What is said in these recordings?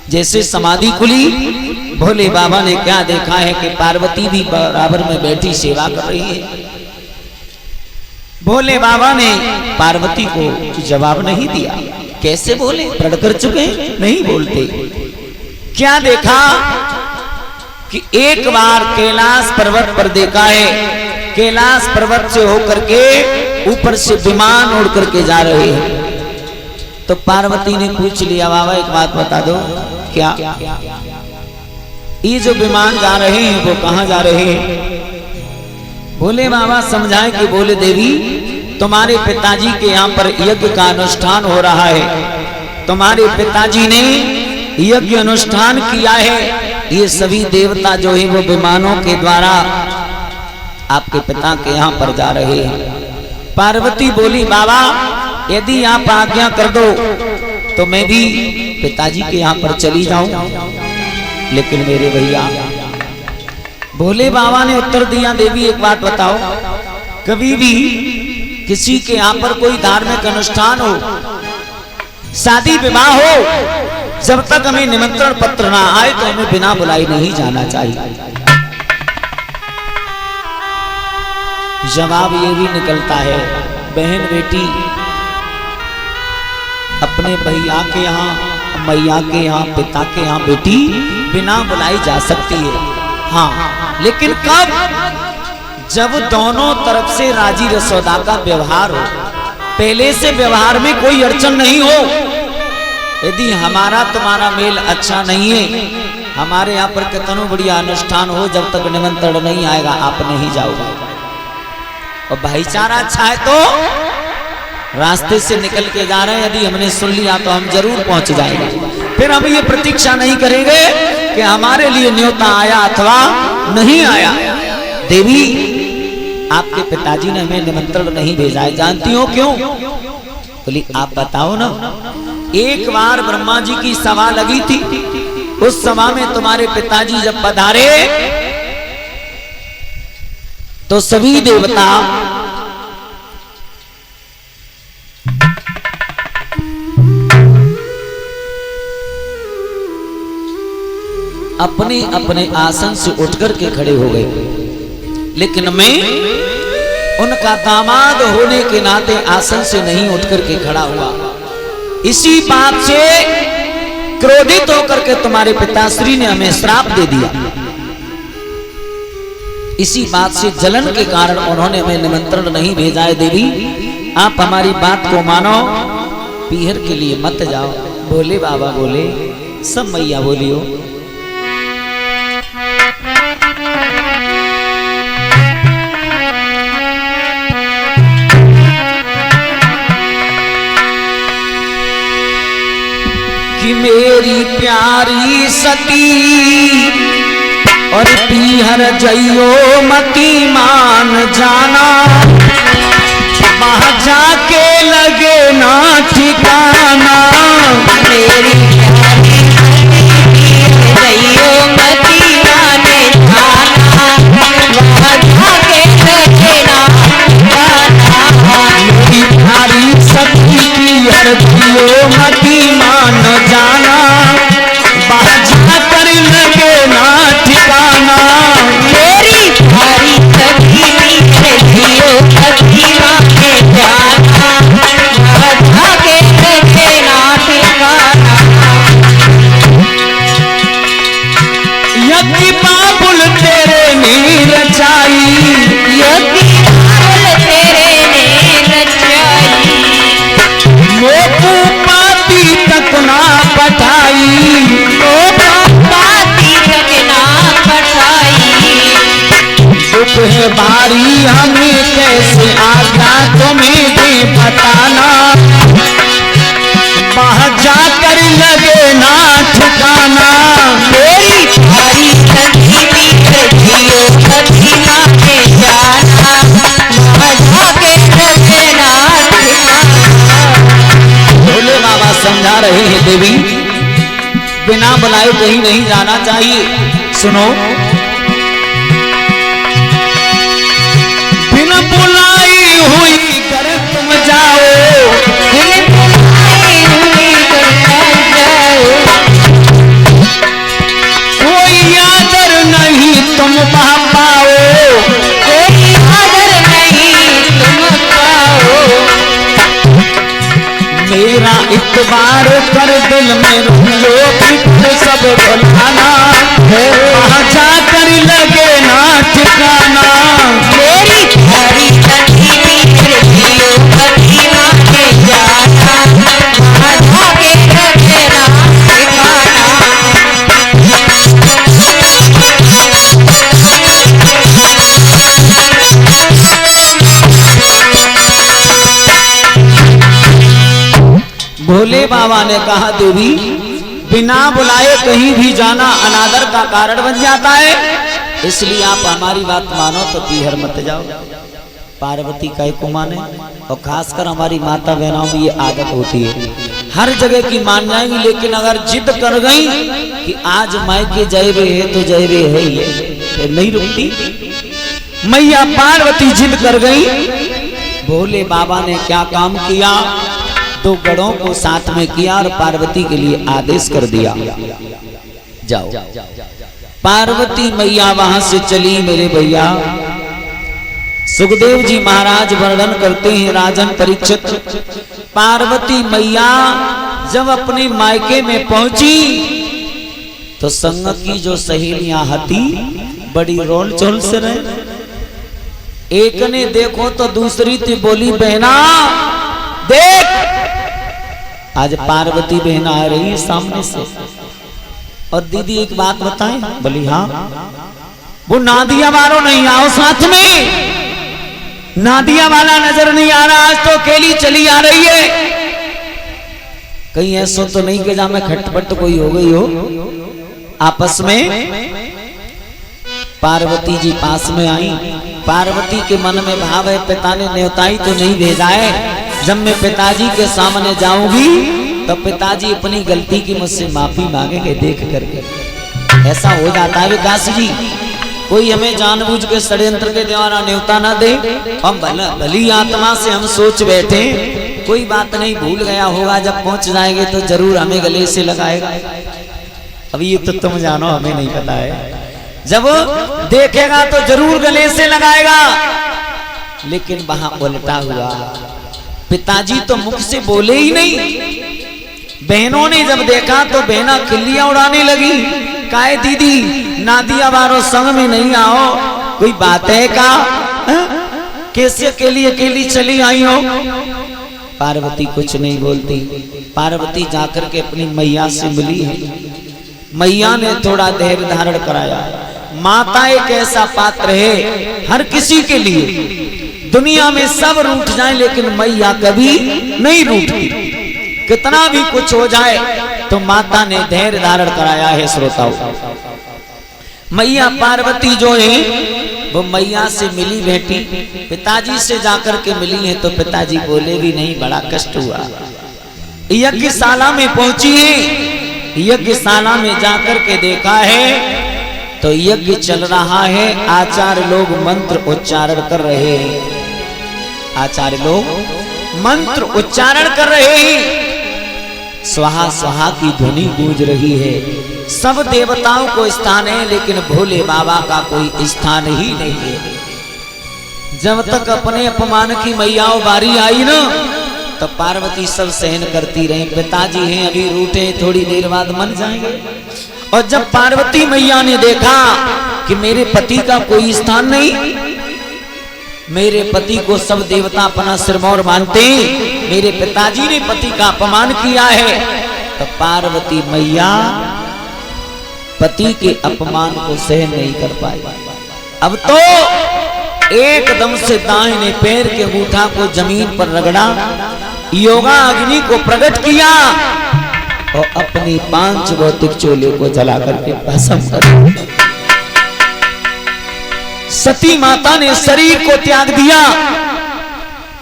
जैसे समाधि खुली, भोले बाबा ने क्या देखा है कि पार्वती भी बराबर में बैठी सेवा कर रही है। भोले बाबा ने पार्वती को जवाब नहीं दिया। कैसे बोले? प्रण कर चुके, नहीं बोलते। क्या देखा कि एक बार कैलाश पर्वत पर देखा है, कैलाश पर्वत से होकर के ऊपर से विमान उड़ करके जा रहे हैं। तो पार्वती ने पूछ लिया, बाबा एक बात बता दो, क्या ये जो विमान जा रहे हैं वो कहां जा रहे हैं? भोले बाबा समझाए कि बोले देवी, तुम्हारे पिताजी के यहाँ पर यज्ञ का अनुष्ठान हो रहा है। तुम्हारे पिताजी ने यज्ञ अनुष्ठान किया है। ये सभी देवता जो है वो विमानों के द्वारा आपके पिता के यहाँ पर जा रहे हैं। पार्वती बोली, बाबा यदि आप आज्ञा कर दो तो मैं भी पिताजी के यहाँ पर चली जाऊं। लेकिन मेरे भैया, भोले बाबा ने उत्तर दिया, देवी एक बात बताओ, कभी भी किसी के यहाँ पर कोई धार्मिक अनुष्ठान हो, शादी विवाह हो, जब तक हमें निमंत्रण पत्र ना आए तो हमें बिना बुलाए नहीं जाना चाहिए। जवाब ये भी निकलता है, बहन बेटी अपने भैया के यहाँ, मैया के यहाँ, पिता के यहाँ बेटी बिना बुलाई जा सकती है। हाँ, लेकिन कब? जब दोनों तरफ से राजी रसौदा का व्यवहार हो, पहले से व्यवहार में कोई अड़चन नहीं हो। यदि हमारा तुम्हारा मेल अच्छा नहीं है, हमारे यहाँ पर कितना बढ़िया अनुष्ठान हो, जब तक निमंत्रण नहीं आएगा आप नहीं जाओगे। और भाईचारा अच्छा है तो रास्ते से निकल के जा रहे हैं, यदि हमने सुन लिया तो हम जरूर पहुंच जाएंगे। फिर हम ये प्रतीक्षा नहीं करेंगे कि हमारे लिए न्योता आया अथवा नहीं आया। देवी, आपके पिताजी ने हमें निमंत्रण नहीं भेजा है, जानती हो क्यों? बोली, आप बताओ ना। एक बार ब्रह्मा जी की सभा लगी थी, उस सभा में तुम्हारे पिताजी जब पधारे तो सभी देवता अपने अपने आसन से उठकर के खड़े हो गए। लेकिन मैं उनका दामाद होने के नाते आसन से नहीं उठकर के खड़ा हुआ। इसी बात से क्रोधित होकर के तुम्हारे पिताश्री ने हमें श्राप दे दिया। इसी बात से जलन के कारण उन्होंने हमें निमंत्रण नहीं भेजा है। देवी, आप हमारी बात को मानो, पीहर के लिए मत जाओ। बोले बाबा बोले, सब मैया बोलियो। कि मेरी प्यारी सती और पीहर जइयो मती मान जाना, वहां जाके लगे ना ठिकाना। मेरी प्यारी जइयो मती मान जाना, वहां जाके लगे ना ठिकाना। मेरी प्यारी सती पीहर जइयो मती मान जाना, वहां जाकर लगे ना ठिकाना। मेरी प्यारी सती जियो सती माने जाना, वहां जाके लगे ना ठिकाना। यज्ञ बाबुल तेरे नीर रचाई, यज्ञ बाबुल तेरे नीर रचाई। मोपू पाती तक ना पठाई, दुख है भारी हमें कैसे आज्ञा तुम्हें भी बताना, वहां जाकर लगे ना ठिकाना। मेरी प्यारी सती जियो सती माने जाना, वहां जाके लगे ना ठिकाना। भोले बाबा समझा रहे हैं, देवी बिना बुलाए कहीं नहीं जाना चाहिए। सुनो, बिना बुलाई हुई कर तुम जाओ, बिना बुलाई हुई कर तुम जाओ। दिल में जो फिक्र सब भुलाना, वहाँ जाकर लगे ना ठिकाना। मेरी प्यारी तकदीर दिलो मदीना के जाना, वहाँ जाके लगे ना ठिकाना। भोले बाबा ने कहा देवी, बिना बुलाए कहीं भी जाना अनादर का कारण बन जाता है, इसलिए आप हमारी बात मानो तो पीहर मत जाओ। पार्वती का को माने, और खासकर हमारी माता बहनों में ये आदत होती है, हर जगह की मान जाएंगी, लेकिन अगर जिद कर गई कि आज मायके जाएबे है तो जाएबे है ही है, तो नहीं रुकती। मैया पार्वती जिद कर गई। भोले बाबा ने क्या काम किया, दो गढ़ों को साथ में किया और पार्वती के लिए आदेश कर दिया, जाओ। पार्वती मैया वहां से चली। मेरे भैया सुखदेव जी महाराज वर्णन करते हैं, राजन परीक्षित, पार्वती मैया जब अपने मायके में पहुंची तो संग की जो सहेलियां हती बड़ी रोल चोल से रहे। एक ने देखो तो दूसरी थी बोली, बहना देख, आज पार्वती बहन आ रही है सामने से, और दीदी एक बात बताएं। बोली हाँ। वो नादिया वालों नहीं आओ साथ में, नादिया वाला नजर नहीं आ रहा, आज तो अकेली चली आ रही है। कहीं ऐसा तो नहीं कि जहां में खटपट कोई हो गई हो आपस में। पार्वती जी पास में आई। पार्वती के मन में भाव है, पिता ने न्योताई तो नहीं भेजा है, जब मैं पिताजी के सामने जाऊंगी तो पिताजी अपनी गलती की मुझसे माफी मांगेंगे देख करके। ऐसा हो जाता है विकास जी, कोई हमें जानबूझ के षड्यंत्र के द्वारा न्योता ना दे, हम भली आत्मा से हम सोच बैठे कोई बात नहीं, भूल गया होगा, जब पहुंच जाएंगे तो जरूर हमें गले से लगाएगा। अभी ये तो तुम जानो, हमें नहीं पता है। जब देखेगा तो जरूर गले से लगाएगा, लेकिन वहां उल्टा हुआ। पिताजी तो मुख से बोले ही नहीं। बहनों ने जब देखा तो बहना खिल्लियां उड़ाने लगी। काहे दीदी, नादिया वालों संग में नहीं आओ, कोई बात है का? कैसे अकेली चली आई हो? पार्वती कुछ नहीं बोलती। पार्वती जाकर के अपनी मैया से मिली है। मैया ने थोड़ा धैर्य धारण कराया। माता एक ऐसा पात्र है हर किसी के लिए, दुनिया में सब रूठ जाए लेकिन मैया कभी नहीं रूठती। कितना भी कुछ हो जाए तो माता ने धैर्य धारण कराया है। श्रोताओ, मैया पार्वती जो है वो मैया से मिली बेटी, पिताजी से जाकर के मिली है तो पिताजी बोले भी नहीं, बड़ा कष्ट हुआ। यज्ञशाला में पहुंची है। यज्ञशाला में जाकर के देखा है तो यज्ञ चल रहा है, आचार्य लोग मंत्र उच्चारण कर रहे हैं। आचार्य लोग मंत्र उच्चारण कर रहे हैं। स्वाहा स्वाहा की ध्वनि गूंज रही है। सब देवताओं को स्थान है लेकिन भोले बाबा का कोई स्थान ही नहीं है। जब तक अपने अपमान की मैयाओं बारी आई ना तो पार्वती सब सहन करती रही। पिताजी हैं अभी रूठे, थोड़ी देर बाद मन जाएंगे। और जब पार्वती मैया ने देखा कि मेरे पति का कोई स्थान नहीं, मेरे पति को सब देवता अपना सिरमौर मानते, मेरे पिताजी ने पति का अपमान किया है, तो पार्वती मैया पति के अपमान को सहन नहीं कर पाई। अब तो एकदम से दाहिने पैर के अंगूठा को जमीन पर रगड़ा, योगा अग्नि को प्रकट किया और अपनी 5 भौतिक चोले को जला करके भस्म कर दिया। सती माता ने शरीर को त्याग दिया।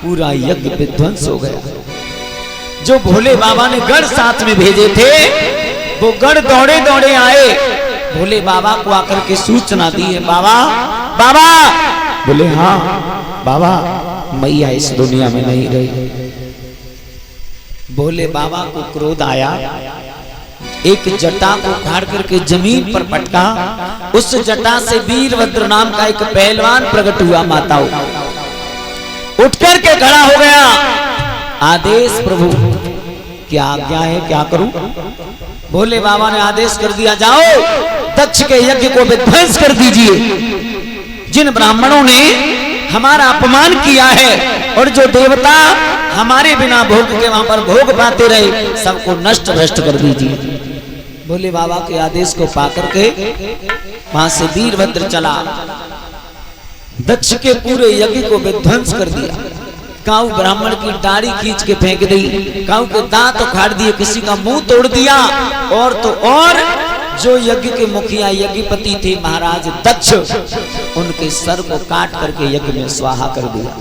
पूरा यज्ञ विध्वंस हो गया। जो भोले बाबा ने गढ़ साथ में भेजे थे वो गढ़ दौड़े दौड़े आए, भोले बाबा को आकर के सूचना दी है। बाबा बाबा, बोले हाँ बाबा, मैया इस दुनिया में नहीं रही। भोले बाबा को क्रोध आया, एक जटा को उखाड़ करके जमीन पर पटका। उस जटा से वीरभद्र नाम का एक पहलवान प्रकट हुआ। माताओं उठ करके खड़ा हो गया। आदेश प्रभु क्या आज्ञा है, क्या करूं? भोले बाबा ने आदेश कर दिया, जाओ दक्ष के यज्ञ को विध्वंस कर दीजिए। जिन ब्राह्मणों ने हमारा अपमान किया है और जो देवता हमारे बिना भोग के वहां पर भोग पाते रहे, सबको नष्ट भ्रष्ट कर दीजिए। भोले बाबा के आदेश को पाकर के वहां से वीरभद्र चला, दक्ष के पूरे यज्ञ को विध्वंस कर दिया। काऊ ब्राह्मण की दाढ़ी खींच के फेंक दी, काऊ के दांत उखाड़ दिए, किसी का मुंह तोड़ दिया, और तो और जो यज्ञ के मुखिया यज्ञपति थे महाराज दक्ष, उनके सर को काट करके यज्ञ में स्वाहा कर दिया।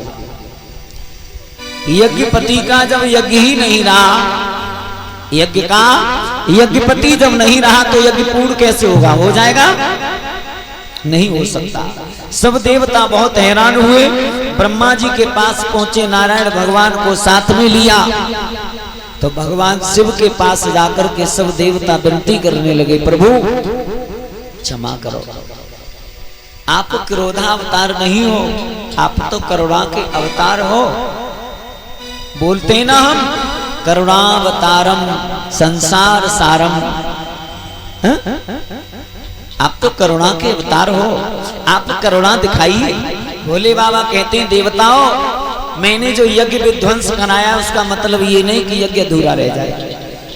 यज्ञपति का जब यज्ञ ही नहीं रहा, यज्ञ का यज्ञपति जब नहीं रहा तो यज्ञ पूर्ण कैसे होगा? हो जाएगा? नहीं हो सकता। सब देवता बहुत हैरान हुए। ब्रह्मा जी के पास पहुंचे, नारायण भगवान को साथ में लिया, तो भगवान शिव के पास जाकर के सब देवता विनती करने लगे, प्रभु क्षमा करो, आप क्रोधावतार नहीं हो, आप तो करुणा के अवतार हो। बोलते ना हम, करुणावतारम संसार सारम, आप तो करुणा के अवतार हो, आप करुणा दिखाइए। भोले बाबा कहते हैं, देवताओं, मैंने जो यज्ञ विध्वंस कराया उसका मतलब ये नहीं कि यज्ञ अधूरा रह जाए।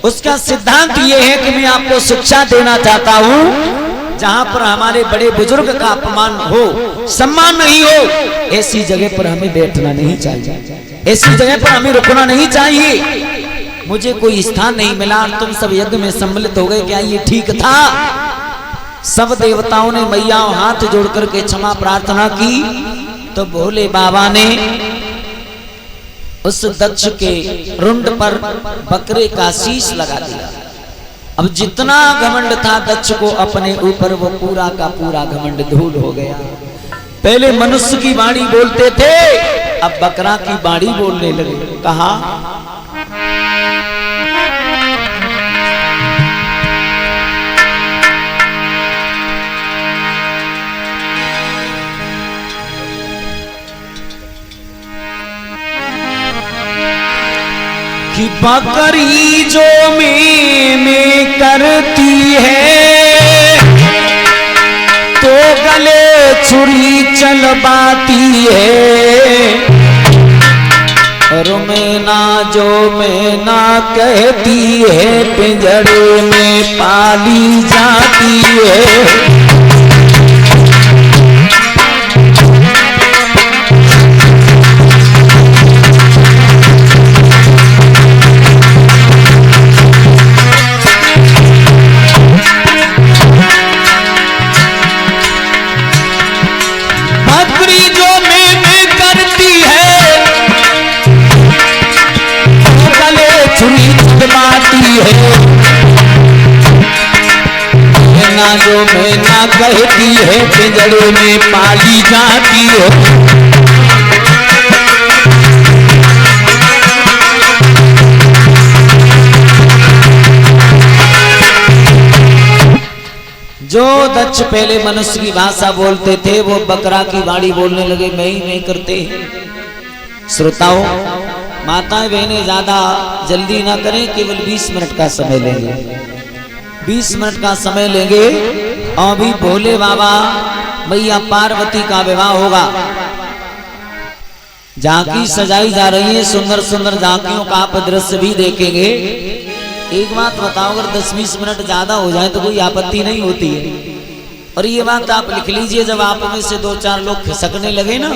उसका सिद्धांत ये है कि मैं आपको शिक्षा देना चाहता हूं, जहां पर हमारे बड़े बुजुर्ग का अपमान हो, सम्मान नहीं हो, ऐसी जगह पर हमें बैठना नहीं चाहिए, ऐसी जगह पर हमें रुकना नहीं चाहिए। मुझे कोई स्थान नहीं मिला, तुम सब यज्ञ में सम्मिलित हो गए, क्या ये ठीक था? सब देवताओं ने मैया हाथ जोड़ करके क्षमा प्रार्थना की, तो भोले बाबा ने उस दक्ष के रुंड पर बकरे का शीश लगा दिया। अब जितना घमंड था दक्ष को अपने ऊपर, वो पूरा का पूरा घमंड धूल हो गया। पहले मनुष्य की वाणी बोलते थे, अब बकरा की वाणी बोलने लगे। कहा, कि बकरी जो में करती है तो गले छुरी चलवाती है, और मैना जो मैना कहती है पिंजड़े में पाली जाती है। जो मैना कहती है पिंजड़े में पाली जाती है। जो दक्ष पहले मनुष्य की भाषा बोलते थे, वो बकरा की वाणी बोलने लगे, मैं ही नहीं करते। श्रोताओं, माताएं बहनें ज्यादा जल्दी ना करें, केवल 20 मिनट का समय लेंगे, 20 मिनट का समय लेंगे। और अभी भोले बाबा मैया पार्वती का विवाह होगा। झांकी सजाई जा रही है, सुंदर सुंदर झांकियों का आप दृश्य भी देखेंगे। एक बात बताओ, अगर 10-20 मिनट ज्यादा हो जाए तो कोई आपत्ति नहीं होती है। और ये बात आप लिख लीजिए, जब आप में से 2-4 लोग खिसकने लगे ना,